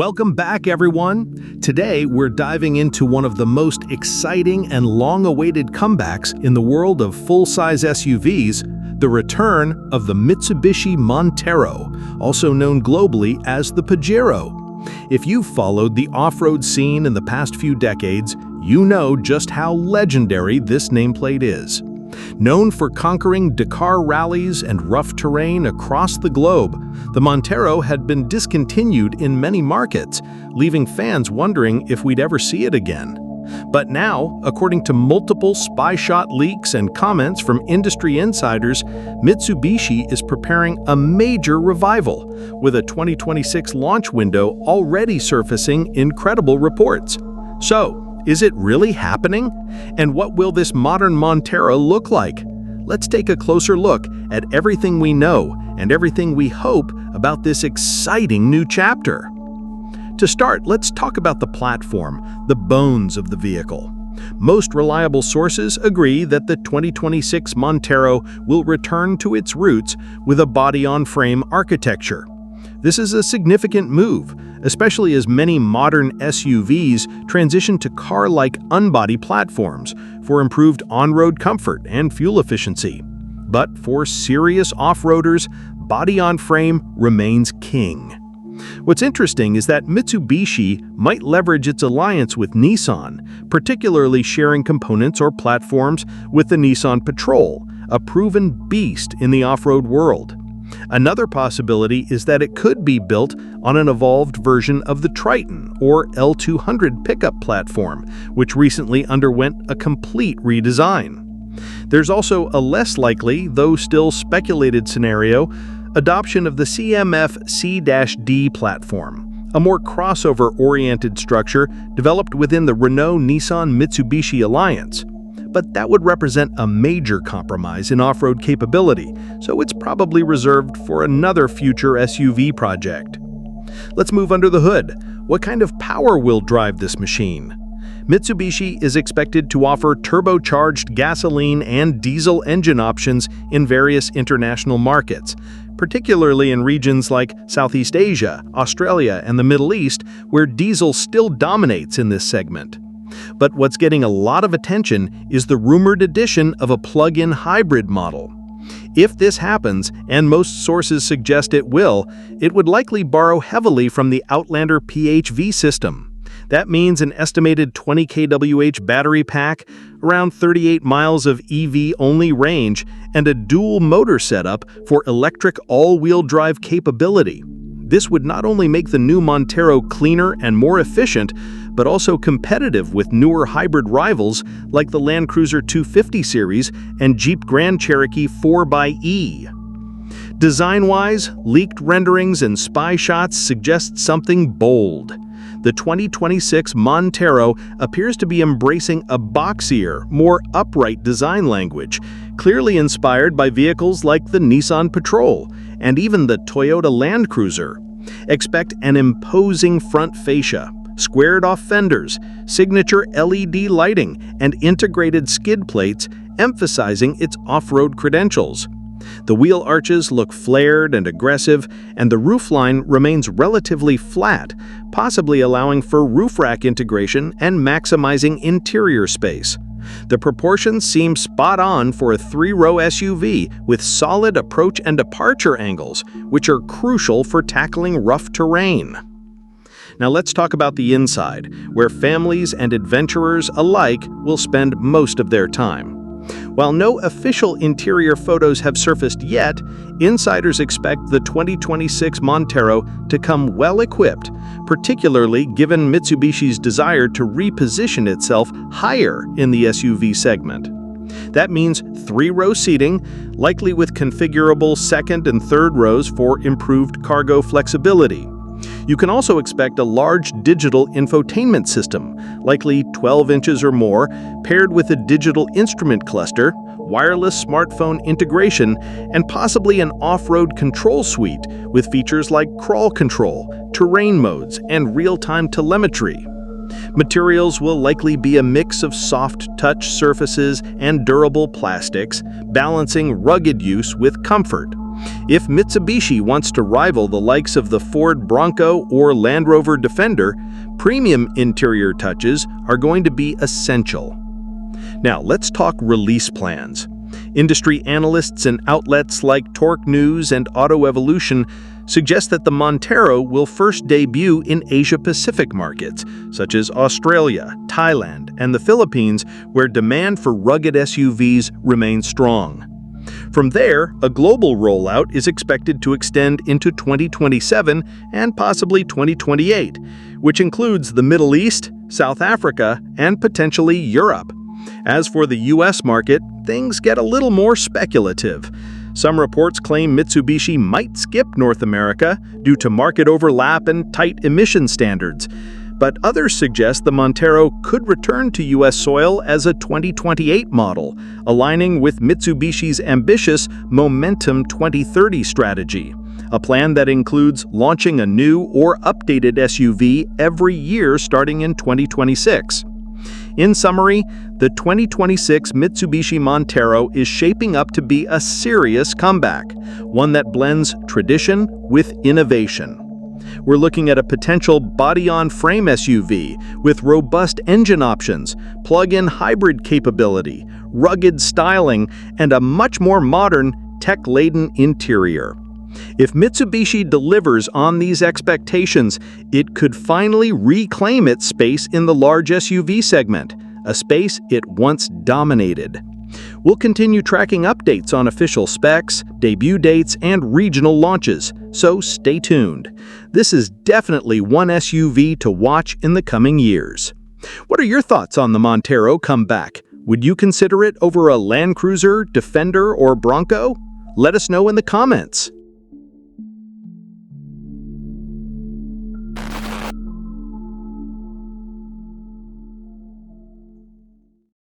Welcome back, everyone. Today, we're diving into one of the most exciting and long-awaited comebacks in the world of full-size SUVs, the return of the Mitsubishi Montero, also known globally as the Pajero. If you've followed the off-road scene in the past few decades, you know just how legendary this nameplate is. Known for conquering Dakar rallies and rough terrain across the globe, the Montero had been discontinued in many markets, leaving fans wondering if we'd ever see it again. But now, according to multiple spy shot leaks and comments from industry insiders, Mitsubishi is preparing a major revival, with a 2026 launch window already surfacing incredible reports. So, is it really happening? And what will this modern Montero look like? Let's take a closer look at everything we know and everything we hope about this exciting new chapter. To start, let's talk about the platform, the bones of the vehicle. Most reliable sources agree that the 2026 Montero will return to its roots with a body-on-frame architecture. This is a significant move, especially as many modern SUVs transition to car-like unbody platforms for improved on-road comfort and fuel efficiency. But for serious off-roaders, body-on-frame remains king. What's interesting is that Mitsubishi might leverage its alliance with Nissan, particularly sharing components or platforms with the Nissan Patrol, a proven beast in the off-road world. Another possibility is that it could be built on an evolved version of the Triton or L200 pickup platform, which recently underwent a complete redesign. There's also a less likely, though still speculated scenario, adoption of the CMF C-D platform, a more crossover-oriented structure developed within the Renault-Nissan-Mitsubishi alliance. But that would represent a major compromise in off-road capability, so it's probably reserved for another future SUV project. Let's move under the hood. What kind of power will drive this machine? Mitsubishi is expected to offer turbocharged gasoline and diesel engine options in various international markets, particularly in regions like Southeast Asia, Australia, and the Middle East, where diesel still dominates in this segment. But what's getting a lot of attention is the rumored addition of a plug-in hybrid model. If this happens, and most sources suggest it will, it would likely borrow heavily from the Outlander PHV system. That means an estimated 20 kWh battery pack, around 38 miles of EV-only range, and a dual motor setup for electric all-wheel drive capability. This would not only make the new Montero cleaner and more efficient, but also competitive with newer hybrid rivals like the Land Cruiser 250 series and Jeep Grand Cherokee 4xE. Design-wise, leaked renderings and spy shots suggest something bold. The 2026 Montero appears to be embracing a boxier, more upright design language, clearly inspired by vehicles like the Nissan Patrol and even the Toyota Land Cruiser. Expect an imposing front fascia, squared-off fenders, signature LED lighting, and integrated skid plates, emphasizing its off-road credentials. The wheel arches look flared and aggressive, and the roofline remains relatively flat, possibly allowing for roof rack integration and maximizing interior space. The proportions seem spot on for a three-row SUV with solid approach and departure angles, which are crucial for tackling rough terrain. Now let's talk about the inside, where families and adventurers alike will spend most of their time. While no official interior photos have surfaced yet, insiders expect the 2026 Montero to come well-equipped, particularly given Mitsubishi's desire to reposition itself higher in the SUV segment. That means three-row seating, likely with configurable second and third rows for improved cargo flexibility. You can also expect a large digital infotainment system, likely 12 inches or more, paired with a digital instrument cluster, wireless smartphone integration, and possibly an off-road control suite with features like crawl control, terrain modes, and real-time telemetry. Materials will likely be a mix of soft-touch surfaces and durable plastics, balancing rugged use with comfort. If Mitsubishi wants to rival the likes of the Ford Bronco or Land Rover Defender, premium interior touches are going to be essential. Now, let's talk release plans. Industry analysts and outlets like Torque News and Auto Evolution suggest that the Montero will first debut in Asia-Pacific markets, such as Australia, Thailand, and the Philippines, where demand for rugged SUVs remains strong. From there, a global rollout is expected to extend into 2027 and possibly 2028, which includes the Middle East, South Africa, and potentially Europe. As for the US market, things get a little more speculative. Some reports claim Mitsubishi might skip North America due to market overlap and tight emission standards, but others suggest the Montero could return to US soil as a 2028 model, aligning with Mitsubishi's ambitious Momentum 2030 strategy, a plan that includes launching a new or updated SUV every year starting in 2026. In summary, the 2026 Mitsubishi Montero is shaping up to be a serious comeback, one that blends tradition with innovation. We're looking at a potential body-on-frame SUV with robust engine options, plug-in hybrid capability, rugged styling, and a much more modern, tech-laden interior. If Mitsubishi delivers on these expectations, it could finally reclaim its space in the large SUV segment, a space it once dominated. We'll continue tracking updates on official specs, debut dates, and regional launches, so stay tuned. This is definitely one SUV to watch in the coming years. What are your thoughts on the Montero comeback? Would you consider it over a Land Cruiser, Defender, or Bronco? Let us know in the comments.